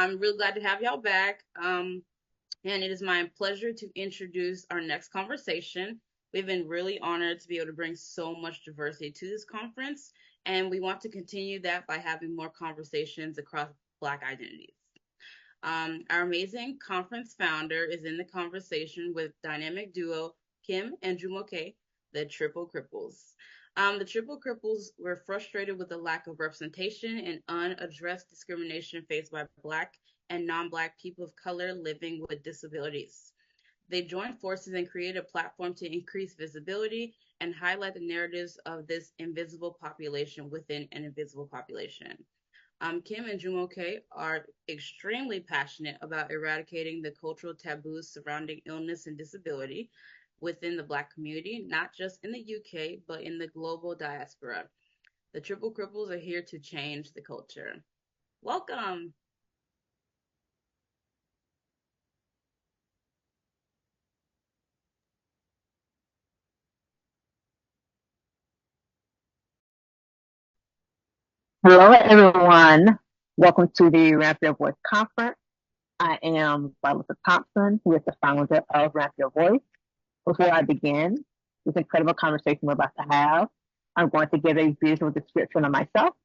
I'm really glad to have y'all back. And it is my pleasure to introduce our next conversation. We've been really honored to be able to bring so much diversity to this conference, and we want to continue that by having more conversations across Black identities. Our amazing conference founder is in the conversation with dynamic duo Kym and Jumoke, the Triple Cripples. The Triple Cripples were frustrated with the lack of representation and unaddressed discrimination faced by Black and non-Black people of color living with disabilities. They joined forces and created a platform to increase visibility and highlight the narratives of this invisible population within an invisible population. Kym and Jumoke are extremely passionate about eradicating the cultural taboos surrounding illness and disability within the Black community, not just in the UK, but in the global diaspora. The Triple Cripples are here to change the culture. Welcome. Hello, everyone. Welcome to the Ramp Your Voice Conference. I am Violet Thompson, who is the founder of Ramp Your Voice. Before I begin this incredible conversation we're about to have, I'm going to give a visual description of myself.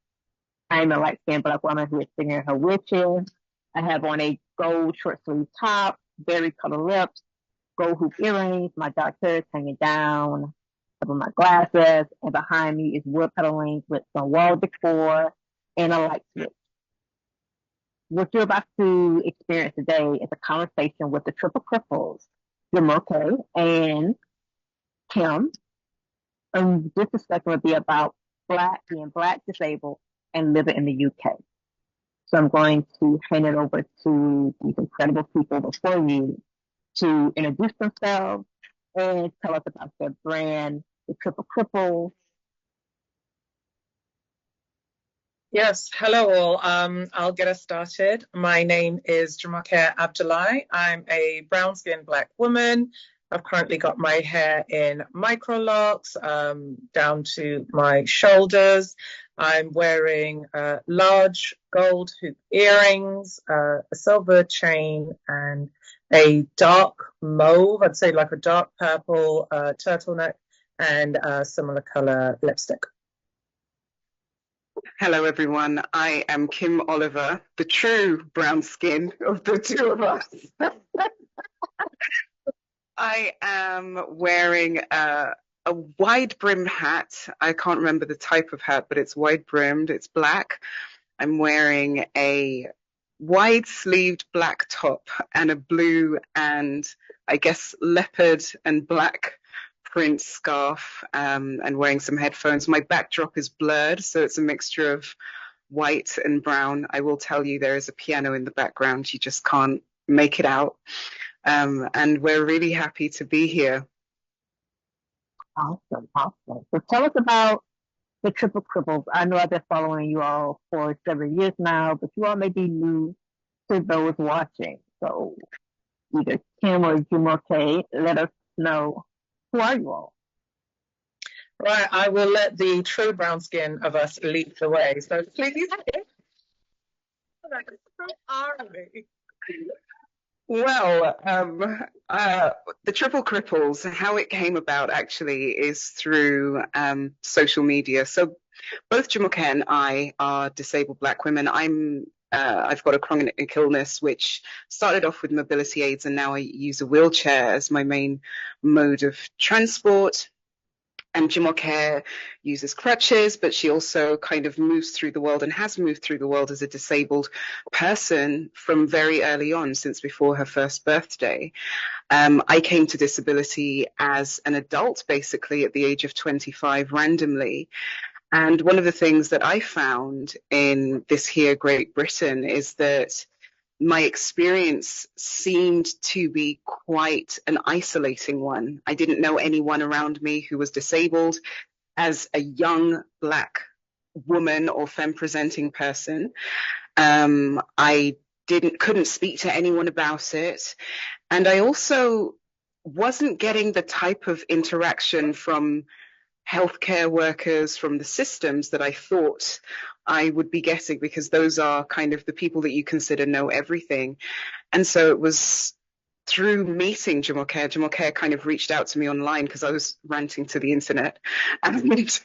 I am a light-skinned Black woman who is sitting in her wheelchair. I have on a gold short-sleeve top, berry colored lips, gold hoop earrings, my dark hair is hanging down, some of my glasses, and behind me is wood pedaling with some wall decor and a light switch. What you're about to experience today is a conversation with the Triple Cripples, Jumoke and Kym. And this discussion will be about being Black, disabled, and living in the UK. So I'm going to hand it over to these incredible people before you to introduce themselves and tell us about their brand, the Triple Cripples. Yes, hello all. I'll get us started. My name is Jumoke Abdullahi. I'm a brown-skinned Black woman. I've currently got my hair in micro locks down to my shoulders. I'm wearing large gold hoop earrings, a silver chain, and a dark mauve, I'd say like a dark purple turtleneck, and a similar color lipstick. Hello, everyone. I am Kym Oliver, the true brown skin of the two of us. I am wearing a wide brimmed hat. I can't remember the type of hat, but it's wide brimmed. It's black. I'm wearing a wide sleeved black top and a blue and I guess leopard and black print scarf and wearing some headphones. My backdrop is blurred, so it's a mixture of white and brown. I will tell you there is a piano in the background. You just can't make it out. And we're really happy to be here. Awesome. So tell us about the Triple Cripples. I know I've been following you all for several years now, but you all may be new to those watching. So either Kym or Jumoke, let us know, who are you all? Right, I will let the true brown skin of us lead the way. So please, who are we? Well, the Triple Cripples, how it came about actually is through social media. So both Jumoke and I are disabled Black women. I've got a chronic illness which started off with mobility aids, and now I use a wheelchair as my main mode of transport. And Jumoke uses crutches, but she also kind of moves through the world and has moved through the world as a disabled person from very early on, since before her first birthday. I came to disability as an adult, basically at the age of 25, randomly. And one of the things that I found in this here Great Britain is that my experience seemed to be quite an isolating one. I didn't know anyone around me who was disabled. As a young Black woman or femme-presenting person, I couldn't speak to anyone about it. And I also wasn't getting the type of interaction from healthcare workers, from the systems that I thought I would be getting, because those are kind of the people that you consider know everything. And so it was through meeting Jumoke. Jumoke kind of reached out to me online because I was ranting to the internet, and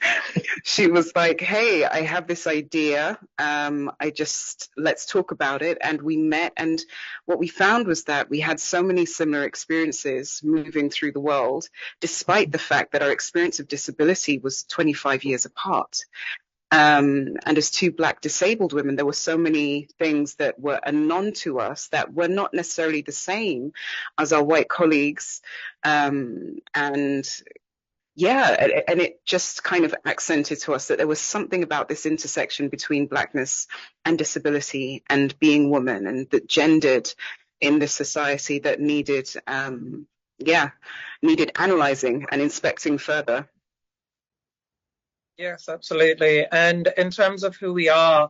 she was like, "Hey, I have this idea. Let's talk about it." And we met, and what we found was that we had so many similar experiences moving through the world, despite the fact that our experience of disability was 25 years apart. And as two Black disabled women, there were so many things that were unknown to us that were not necessarily the same as our white colleagues. And it just kind of accented to us that there was something about this intersection between Blackness and disability and being woman, and that gendered in this society that needed analyzing and inspecting further. Yes, absolutely. And in terms of who we are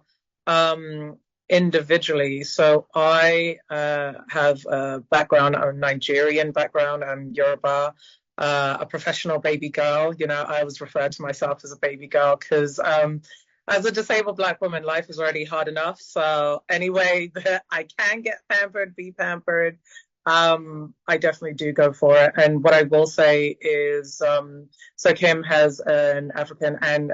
individually, so I have a background, a Nigerian background. I'm Yoruba, a professional baby girl. You know, I always refer to myself as a baby girl because as a disabled Black woman, life is already hard enough. So any way that I can get pampered, be pampered, I definitely do go for it. And what I will say is, so Kym has an African and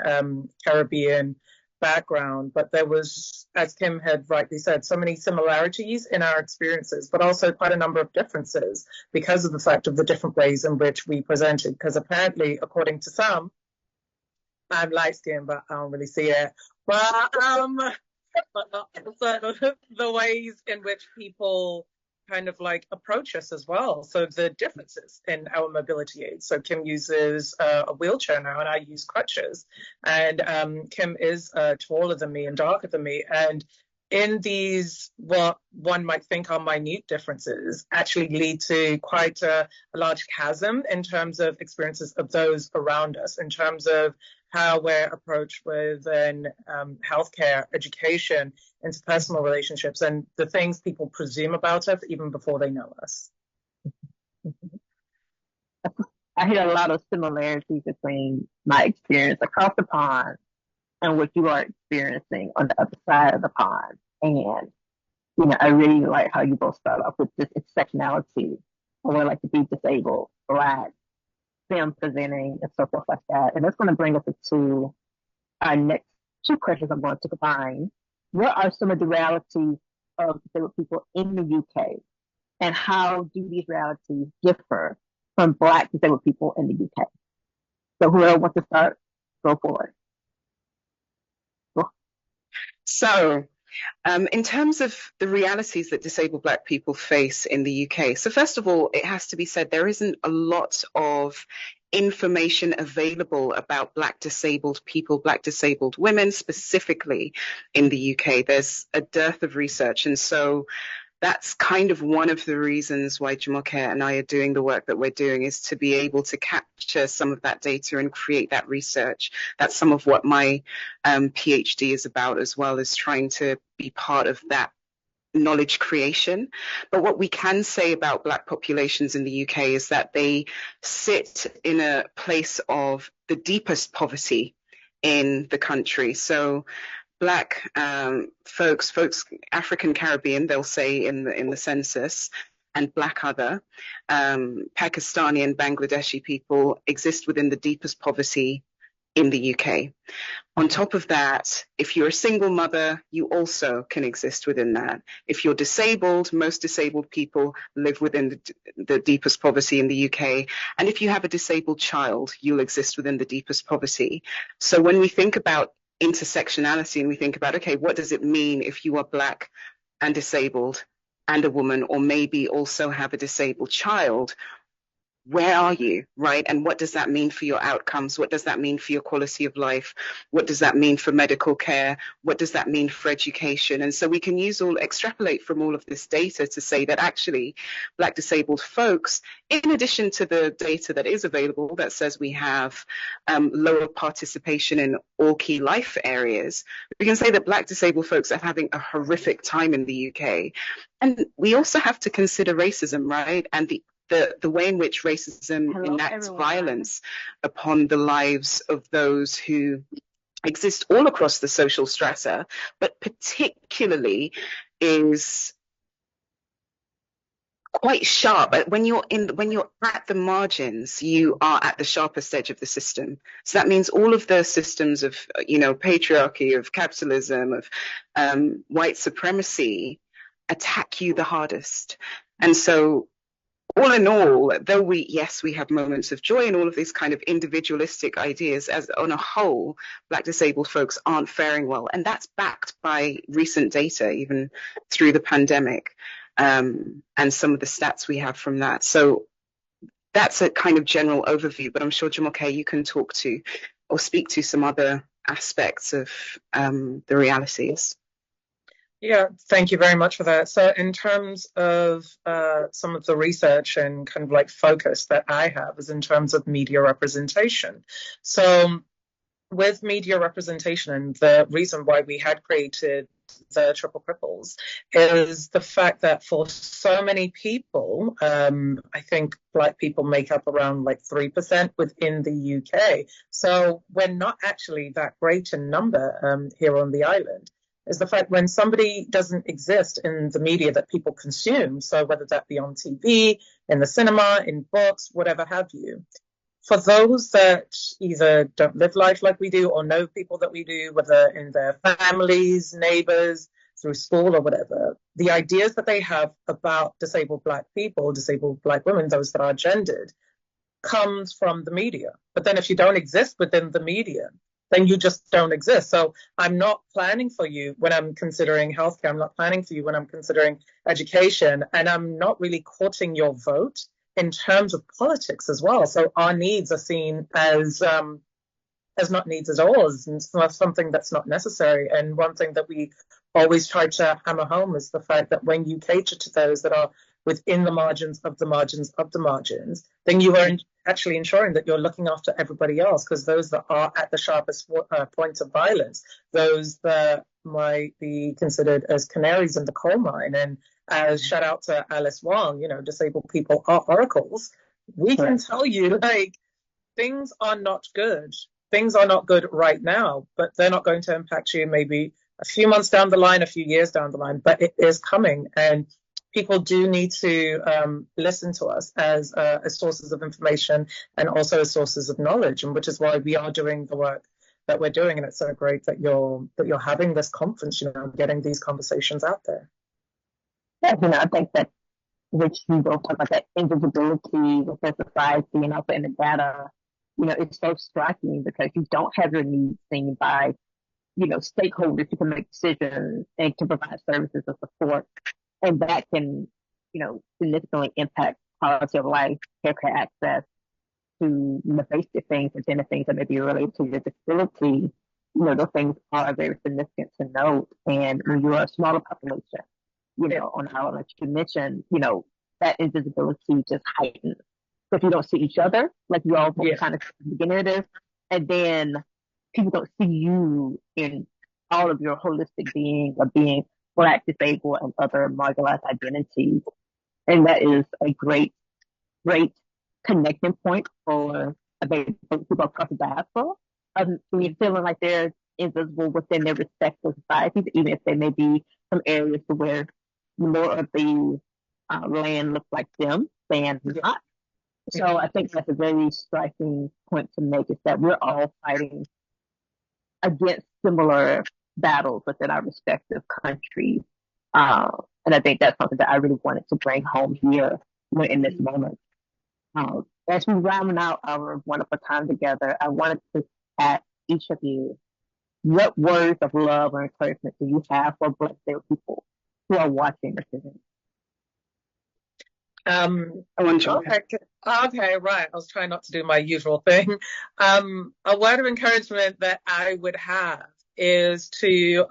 Caribbean background, but there was, as Kym had rightly said, so many similarities in our experiences, but also quite a number of differences because of the fact of the different ways in which we presented. Because apparently, according to some, I'm light skinned, but I don't really see it. But the ways in which people kind of like approach us as well. So the differences in our mobility aids. So Kym uses a wheelchair now, and I use crutches. And Kym is taller than me and darker than me. And in these, what one might think are minute differences, actually lead to quite a large chasm in terms of experiences of those around us, in terms of how we're approached within healthcare, education, interpersonal relationships, and the things people presume about us even before they know us. I hear a lot of similarities between my experience across the pond and what you are experiencing on the other side of the pond. And, you know, I really like how you both start off with this intersectionality, or like to be disabled, Black, them presenting, and so forth like that. And that's going to bring us into our next two questions I'm going to combine. What are some of the realities of disabled people in the UK? And how do these realities differ from Black disabled people in the UK? So whoever wants to start, go for it. So, in terms of the realities that disabled Black people face in the UK, so first of all, it has to be said there isn't a lot of information available about Black disabled people, Black disabled women specifically in the UK. There's a dearth of research, and so that's kind of one of the reasons why Jumoke and I are doing the work that we're doing, is to be able to capture some of that data and create that research. That's some of what my PhD is about, as well as trying to be part of that knowledge creation. But what we can say about Black populations in the UK is that they sit in a place of the deepest poverty in the country. So Black folks, African Caribbean, they'll say in the census, and Black other, Pakistani and Bangladeshi people exist within the deepest poverty in the UK. On top of that, if you're a single mother, you also can exist within that. If you're disabled, most disabled people live within the deepest poverty in the UK. And if you have a disabled child, you'll exist within the deepest poverty. So when we think about intersectionality and we think about, okay, what does it mean if you are Black and disabled and a woman, or maybe also have a disabled child? Where are you, right? And what does that mean for your outcomes? What does that mean for your quality of life? What does that mean for medical care? What does that mean for education? And so we can extrapolate from all of this data to say that actually Black disabled folks, in addition to the data that is available that says we have lower participation in all key life areas, we can say that Black disabled folks are having a horrific time in the UK. And we also have to consider racism, right? And the the way in which racism enacts violence upon the lives of those who exist all across the social strata, but particularly is quite sharp. When you're at the margins, you are at the sharpest edge of the system. So that means all of the systems of patriarchy, of capitalism, of white supremacy attack you the hardest. And so all in all, though we have moments of joy and all of these kind of individualistic ideas, as on a whole, Black disabled folks aren't faring well. And that's backed by recent data, even through the pandemic, and some of the stats we have from that. So that's a kind of general overview, but I'm sure Jumoke, you can talk to or speak to some other aspects of the realities. Yeah, thank you very much for that. So in terms of some of the research and kind of like focus that I have is in terms of media representation. So with media representation, and the reason why we had created the Triple Cripples is the fact that for so many people, I think Black people make up around like 3% within the UK. So we're not actually that great in number here on the island. Is the fact when somebody doesn't exist in the media that people consume, so whether that be on TV, in the cinema, in books, whatever have you, for those that either don't live life like we do or know people that we do, whether in their families, neighbors, through school or whatever, the ideas that they have about disabled Black people, disabled Black women, those that are gendered, comes from the media. But then if you don't exist within the media, then you just don't exist. So I'm not planning for you when I'm considering healthcare. I'm not planning for you when I'm considering education. And I'm not really courting your vote in terms of politics as well. So our needs are seen as not needs at all, as something that's not necessary. And one thing that we always try to hammer home is the fact that when you cater to those that are within the margins of the margins of the margins, then you are actually ensuring that you're looking after everybody else, because those that are at the sharpest points of violence, those that might be considered as canaries in the coal mine, and as shout out to Alice Wong, disabled people are oracles. We can tell you, like, things are not good. Things are not good right now, but they're not going to impact you maybe a few months down the line, a few years down the line, but it is coming. And people do need to listen to us as sources of information and also as sources of knowledge, and which is why we are doing the work that we're doing. And it's so great that you're having this conference, getting these conversations out there. Yeah, I think that which you both talk about, that invisibility within society and also in the data, it's so striking because you don't have your needs seen by, stakeholders who can make decisions and can provide services and support. And that can, significantly impact quality of life, healthcare access to the basic things, and then the things that may be related to your disability. Those things are very significant to note. And when you're a smaller population, on how, like you mentioned, that invisibility just heightens. So if you don't see each other, like you all kind of beginning of this, and then people don't see you in all of your holistic being of being Black, disabled, and other marginalized identities. And that is a great connecting point for people across the diaspora. Feeling like they're invisible within their respective societies, even if they may be some areas where more of the land looks like them than not. So I think that's a very striking point to make, is that we're all fighting against similar battles within our respective countries. And I think that's something that I really wanted to bring home here in this moment. As we round out our wonderful time together, I wanted to ask each of you, what words of love or encouragement do you have for Black people who are watching this event? Okay, right. I was trying not to do my usual thing. A word of encouragement that I would have is to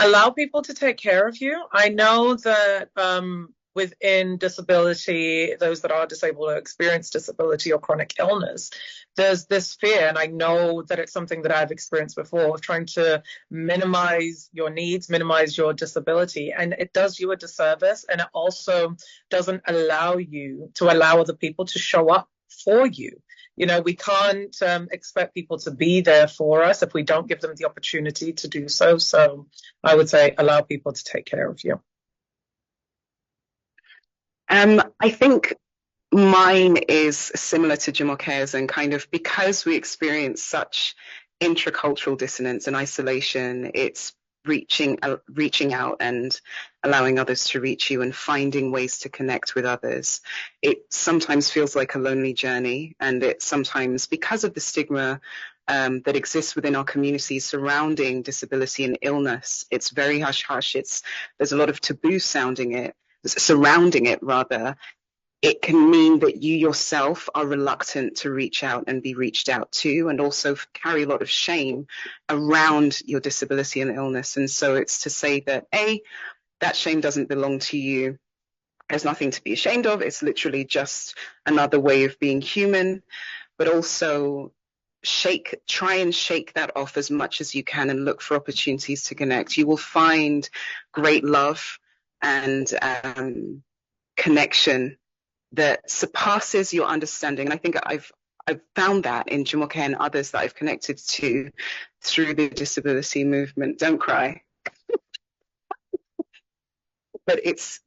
allow people to take care of you. I know that within disability, those that are disabled or experience disability or chronic illness, there's this fear, and I know that it's something that I've experienced before, of trying to minimize your needs, minimize your disability. And it does you a disservice. And it also doesn't allow you to allow other people to show up for you. You know, we can't expect people to be there for us if we don't give them the opportunity to do so. So I would say allow people to take care of you. I think mine is similar to Jumoke's, and kind of because we experience such intracultural dissonance and isolation, it's reaching out and allowing others to reach you and finding ways to connect with others. It sometimes feels like a lonely journey, and it sometimes, because of the stigma that exists within our communities surrounding disability and illness, it's very hush-hush. There's a lot of taboo surrounding it rather. It can mean that you yourself are reluctant to reach out and be reached out to, and also carry a lot of shame around your disability and illness. And so it's to say that, A, that shame doesn't belong to you. There's nothing to be ashamed of. It's literally just another way of being human. But also try and shake that off as much as you can and look for opportunities to connect. You will find great love and connection that surpasses your understanding. And I think I've found that in Jumoke and others that I've connected to through the disability movement. Don't cry. But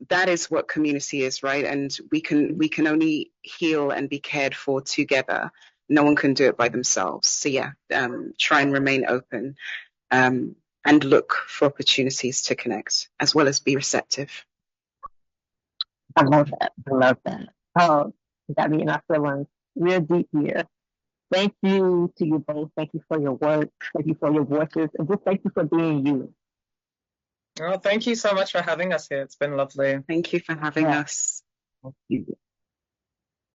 that is what community is, right? And we can only heal and be cared for together. No one can do it by themselves. So yeah, try and remain open and look for opportunities to connect, as well as be receptive. I love that. I love that. Oh, you got me in our feelings real deep here. Thank you to you both. Thank you for your work. Thank you for your voices. And just thank you for being you. Oh, thank you so much for having us here. It's been lovely. Thank you for having us. Thank you.